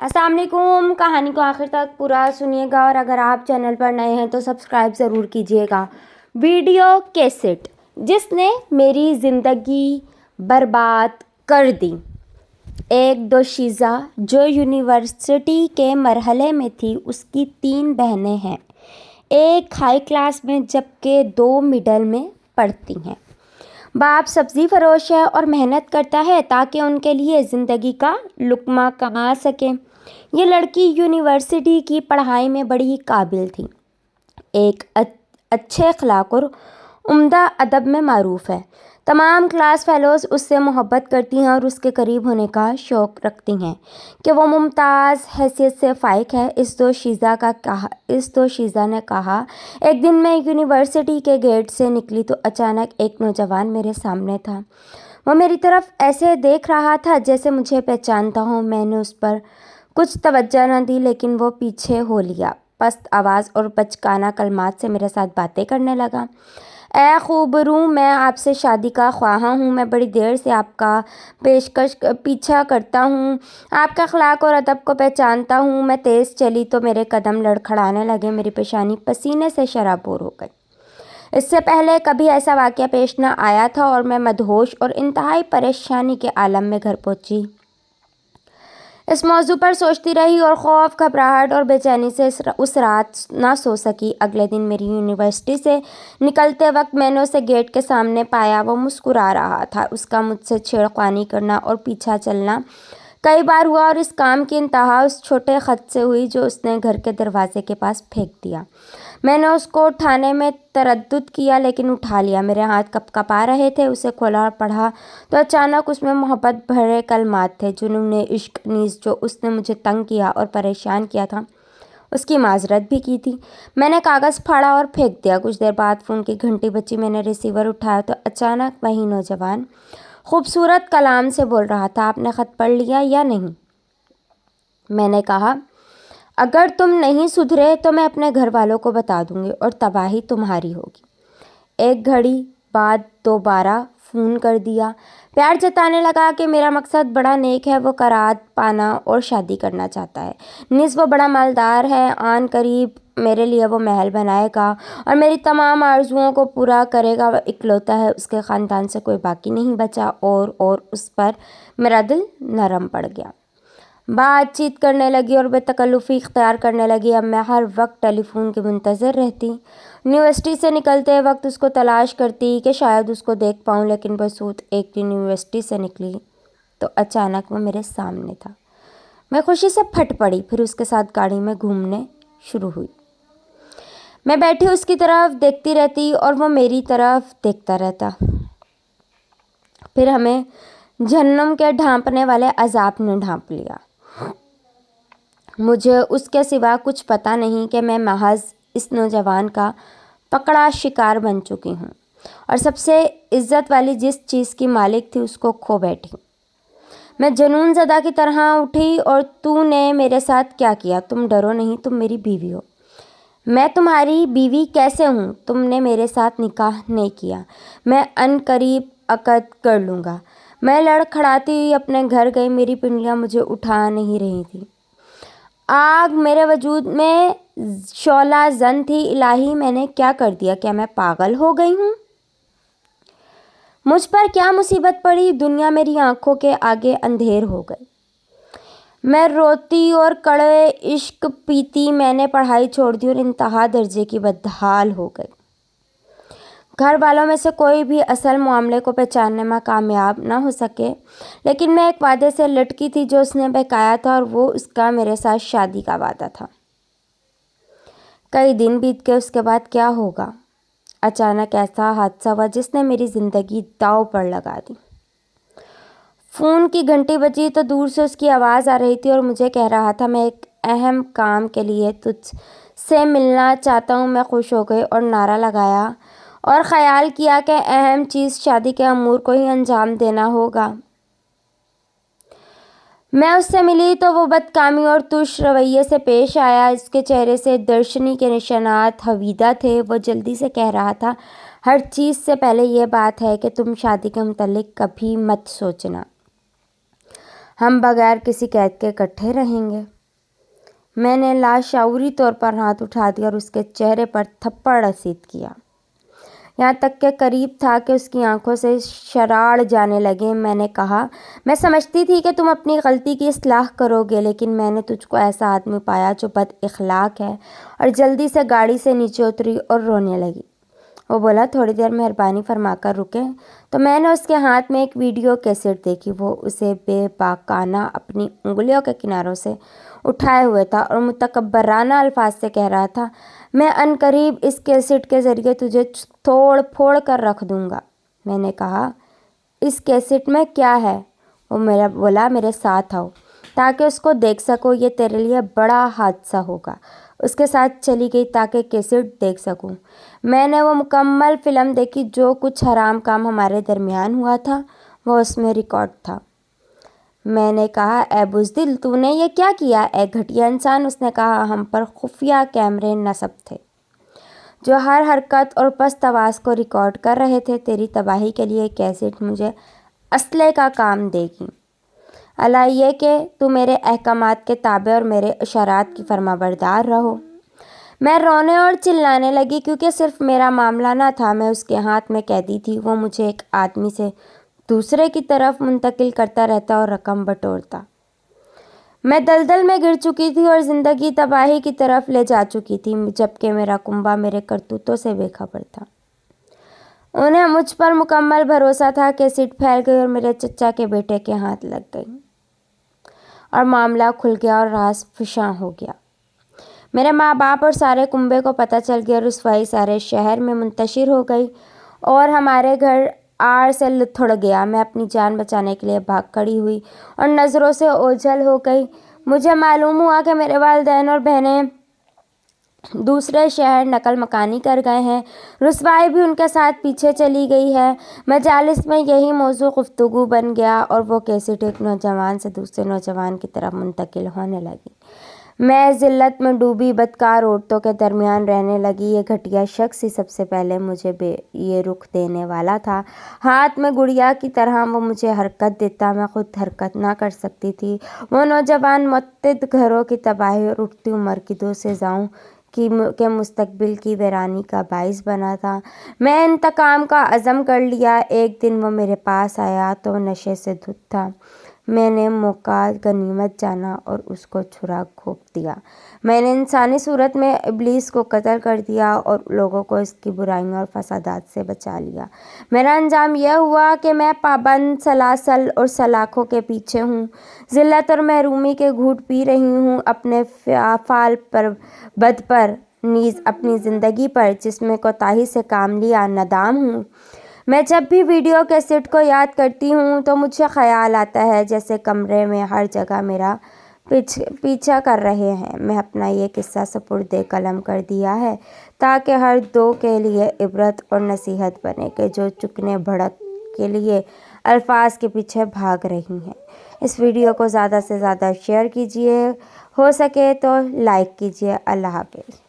السلام علیکم. کہانی کو آخر تک پورا سنیے گا اور اگر آپ چینل پر نئے ہیں تو سبسکرائب ضرور کیجیے گا. ویڈیو کیسٹ جس نے میری زندگی برباد کر دی. ایک دوشیزہ جو یونیورسٹی کے مرحلے میں تھی، اس کی 3 بہنیں ہیں. ایک ہائی کلاس میں جبکہ 2 مڈل میں پڑھتی ہیں. باپ سبزی فروش ہے اور محنت کرتا ہے تاکہ ان کے لیے زندگی کا لقمہ کما سکے. یہ لڑکی یونیورسٹی کی پڑھائی میں بڑی ہی قابل تھی. ایک اچھے اخلاق اور عمدہ ادب میں معروف ہے. تمام کلاس فیلوز اس سے محبت کرتی ہیں اور اس کے قریب ہونے کا شوق رکھتی ہیں کہ وہ ممتاز حیثیت سے فائق ہے. اس دوشیزہ نے کہا، ایک دن میں یونیورسٹی کے گیٹ سے نکلی تو اچانک ایک نوجوان میرے سامنے تھا. وہ میری طرف ایسے دیکھ رہا تھا جیسے مجھے پہچانتا ہوں. میں نے اس پر کچھ توجہ نہ دی لیکن وہ پیچھے ہو لیا. پست آواز اور بچکانہ کلمات سے میرے ساتھ باتیں کرنے لگا. اے خوب رو، میں آپ سے شادی کا خواہاں ہوں. میں بڑی دیر سے آپ کا پیچھا کرتا ہوں. آپ کے اخلاق اور ادب کو پہچانتا ہوں. میں تیز چلی تو میرے قدم لڑکھڑانے لگے. میری پیشانی پسینے سے شرابور ہو گئی. اس سے پہلے کبھی ایسا واقعہ پیش نہ آیا تھا اور میں مدہوش اور انتہائی پریشانی کے عالم میں گھر پہنچی. اس موضوع پر سوچتی رہی اور خوف، گھبراہٹ اور بے چینی سے اس رات نہ سو سکی. اگلے دن میری یونیورسٹی سے نکلتے وقت میں نے اسے گیٹ کے سامنے پایا. وہ مسکرا رہا تھا. اس کا مجھ سے چھیڑ خوانی کرنا اور پیچھا چلنا کئی بار ہوا اور اس کام کی انتہا اس چھوٹے خط سے ہوئی جو اس نے گھر کے دروازے کے پاس پھینک دیا. میں نے اس کو اٹھانے میں تردد کیا لیکن اٹھا لیا. میرے ہاتھ کپکپا رہے تھے. اسے کھولا اور پڑھا تو اچانک اس میں محبت بھرے کلمات تھے. جنون عشق نیز جو اس نے مجھے تنگ کیا اور پریشان کیا تھا، اس کی معذرت بھی کی تھی. میں نے کاغذ پھاڑا اور پھینک دیا. کچھ دیر بعد فون کی گھنٹی بجی. میں نے ریسیور اٹھایا تو اچانک وہی نوجوان خوبصورت کلام سے بول رہا تھا، آپ نے خط پڑھ لیا یا نہیں؟ میں نے کہا، اگر تم نہیں سدھرے تو میں اپنے گھر والوں کو بتا دوں گی اور تباہی تمہاری ہوگی. ایک گھڑی بعد دوبارہ فون کر دیا. پیار جتانے لگا کہ میرا مقصد بڑا نیک ہے. وہ قرات پانا اور شادی کرنا چاہتا ہے. نیز وہ بڑا مالدار ہے. آن قریب میرے لیے وہ محل بنائے گا اور میری تمام آرزوؤں کو پورا کرے گا. وہ اکلوتا ہے. اس کے خاندان سے کوئی باقی نہیں بچا. اور اس پر میرا دل نرم پڑ گیا. بات چیت کرنے لگی اور بے تکلفی اختیار کرنے لگی. اب میں ہر وقت ٹیلی فون کے منتظر رہتی. یونیورسٹی سے نکلتے وقت اس کو تلاش کرتی کہ شاید اس کو دیکھ پاؤں، لیکن بسوط ایک دن یونیورسٹی سے نکلی تو اچانک وہ میرے سامنے تھا. میں خوشی سے پھٹ پڑی. پھر اس کے ساتھ گاڑی میں گھومنے شروع ہوئی. میں بیٹھی اس کی طرف دیکھتی رہتی اور وہ میری طرف دیکھتا رہتا. پھر ہمیں جہنم کے ڈھانپنے والے عذاب نے ڈھانپ لیا. مجھے اس کے سوا کچھ پتہ نہیں کہ میں محض اس نوجوان کا پکڑا شکار بن چکی ہوں اور سب سے عزت والی جس چیز کی مالک تھی اس کو کھو بیٹھی. میں جنون زدہ کی طرح اٹھی. اور تو نے میرے ساتھ کیا کیا؟ تم ڈرو نہیں، تم میری بیوی ہو. میں تمہاری بیوی کیسے ہوں؟ تم نے میرے ساتھ نکاح نہیں کیا. میں ان قریب عقد کر لوں گا. میں لڑکھڑاتی ہوئی اپنے گھر گئی. میری پنڈلیاں مجھے اٹھا نہیں رہی تھیں. آگ میرے وجود میں شعلہ زن تھی. الہی، میں نے کیا کر دیا؟ کیا میں پاگل ہو گئی ہوں؟ مجھ پر کیا مصیبت پڑی؟ دنیا میری آنکھوں کے آگے اندھیر ہو گئی. میں روتی اور کڑوے عشق پیتی. میں نے پڑھائی چھوڑ دی اور انتہا درجے کی بدحال ہو گئی. گھر والوں میں سے کوئی بھی اصل معاملے کو پہچاننے میں کامیاب نہ ہو سکے، لیکن میں ایک وعدے سے لٹکی تھی جو اس نے بہکایا تھا، اور وہ اس کا میرے ساتھ شادی کا وعدہ تھا. کئی دن بیت گئے. اس کے بعد کیا ہوگا؟ اچانک ایسا حادثہ ہوا جس نے میری زندگی داؤ پر لگا دی. فون کی گھنٹی بجی تو دور سے اس کی آواز آ رہی تھی اور مجھے کہہ رہا تھا، میں ایک اہم کام کے لیے تجھ سے ملنا چاہتا ہوں. میں خوش ہو گئی اور نعرہ لگایا اور خیال کیا کہ اہم چیز شادی کے امور کو ہی انجام دینا ہوگا. میں اس سے ملی تو وہ بدکامی اور تش رویے سے پیش آیا. اس کے چہرے سے درشنی کے نشانات حویدہ تھے. وہ جلدی سے کہہ رہا تھا، ہر چیز سے پہلے یہ بات ہے کہ تم شادی کے متعلق کبھی مت سوچنا. ہم بغیر کسی قید کے اکٹھے رہیں گے۔ میں نے لاشعوری طور پر ہاتھ اٹھا دیا اور اس کے چہرے پر تھپڑ رسید کیا، یہاں تک کہ قریب تھا کہ اس کی آنکھوں سے شراڑ جانے لگے۔ میں نے کہا، میں سمجھتی تھی کہ تم اپنی غلطی کی اصلاح کرو گے، لیکن میں نے تجھ کو ایسا آدمی پایا جو بد اخلاق ہے، اور جلدی سے گاڑی سے نیچے اتری اور رونے لگی۔ وہ بولا، تھوڑی دیر مہربانی فرما کر رکیں۔ تو میں نے اس کے ہاتھ میں ایک ویڈیو کیسٹ دیکھی۔ وہ اسے بے باکانہ اپنی انگلیوں کے کناروں سے اٹھائے ہوئے تھا اور متکبرانہ الفاظ سے کہہ رہا تھا، میں عنقریب اس کیسٹ کے ذریعے تجھے توڑ پھوڑ کر رکھ دوں گا۔ میں نے کہا، اس کیسٹ میں کیا ہے؟ وہ بولا، میرے ساتھ آؤ تاکہ اس کو دیکھ سکو، یہ تیرے لیے بڑا حادثہ ہوگا۔ اس کے ساتھ چلی گئی تاکہ کیسٹ دیکھ سکوں۔ میں نے وہ مکمل فلم دیکھی۔ جو کچھ حرام کام ہمارے درمیان ہوا تھا وہ اس میں ریکارڈ تھا۔ میں نے کہا، اے بزدل، تو نے یہ کیا کیا؟ اے گھٹیا انسان! اس نے کہا، ہم پر خفیہ کیمرے نصب تھے جو ہر حرکت اور پست آواز کو ریکارڈ کر رہے تھے۔ تیری تباہی کے لیے کیسٹ مجھے اسلحے کا کام دے گی، اللہ یہ کہ تو میرے احکامات کے تابع اور میرے اشارات کی فرما بردار رہو۔ میں رونے اور چلانے لگی کیونکہ صرف میرا معاملہ نہ تھا، میں اس کے ہاتھ میں قیدی تھی۔ وہ مجھے ایک آدمی سے دوسرے کی طرف منتقل کرتا رہتا اور رقم بٹورتا۔ میں دلدل میں گر چکی تھی اور زندگی تباہی کی طرف لے جا چکی تھی، جبکہ میرا کنبہ میرے کرتوتوں سے بے خبر تھا۔ انہیں مجھ پر مکمل بھروسہ تھا۔ کیسٹ پھیل گئی اور میرے چچا کے بیٹے کے ہاتھ لگ گئی اور معاملہ کھل گیا اور راز فشاں ہو گیا۔ میرے ماں باپ اور سارے کنبے کو پتہ چل گیا، اور رسوائی سارے شہر میں منتشر ہو گئی اور ہمارے گھر آڑ سے لتھڑ گیا۔ میں اپنی جان بچانے کے لیے بھاگ کھڑی ہوئی اور نظروں سے اوجھل ہو گئی۔ مجھے معلوم ہوا کہ میرے والدین اور بہنیں دوسرے شہر نقل مکانی کر گئے ہیں۔ رسوائی بھی ان کے ساتھ پیچھے چلی گئی ہے۔ مجالس میں یہی موضوع گفتگو بن گیا اور وہ کیسٹ ایک نوجوان سے دوسرے نوجوان کی طرف منتقل ہونے لگی۔ میں ذلت میں ڈوبی بدکار عورتوں کے درمیان رہنے لگی۔ یہ گھٹیا شخص ہی سب سے پہلے مجھے یہ رخ دینے والا تھا۔ ہاتھ میں گڑیا کی طرح وہ مجھے حرکت دیتا، میں خود حرکت نہ کر سکتی تھی۔ وہ نوجوان متعدد گھروں کی تباہی اور اٹھتی عمر کی دو سزاؤں کے مستقبل کی ویرانی کا باعث بنا تھا۔ میں انتقام کا عزم کر لیا۔ ایک دن وہ میرے پاس آیا تو وہ نشے سے دھت تھا۔ میں نے موقع غنیمت جانا اور اس کو چھرا گھونپ دیا۔ میں نے انسانی صورت میں ابلیس کو قتل کر دیا اور لوگوں کو اس کی برائیوں اور فسادات سے بچا لیا۔ میرا انجام یہ ہوا کہ میں پابند سلاسل اور سلاخوں کے پیچھے ہوں، ذلت اور محرومی کے گھونٹ پی رہی ہوں، اپنے فعال بد پر نیز اپنی زندگی پر جس میں کوتاہی سے کام لیا نادام ہوں۔ میں جب بھی ویڈیو کیسٹ کو یاد کرتی ہوں تو مجھے خیال آتا ہے جیسے کمرے میں ہر جگہ میرا پیچھا کر رہے ہیں۔ میں اپنا یہ قصہ سپرد قلم کر دیا ہے تاکہ ہر دو کے لیے عبرت اور نصیحت بنے کہ جو چکنے بھڑک کے لیے الفاظ کے پیچھے بھاگ رہی ہیں۔ اس ویڈیو کو زیادہ سے زیادہ شیئر کیجیے، ہو سکے تو لائک کیجیے۔ اللہ حافظ۔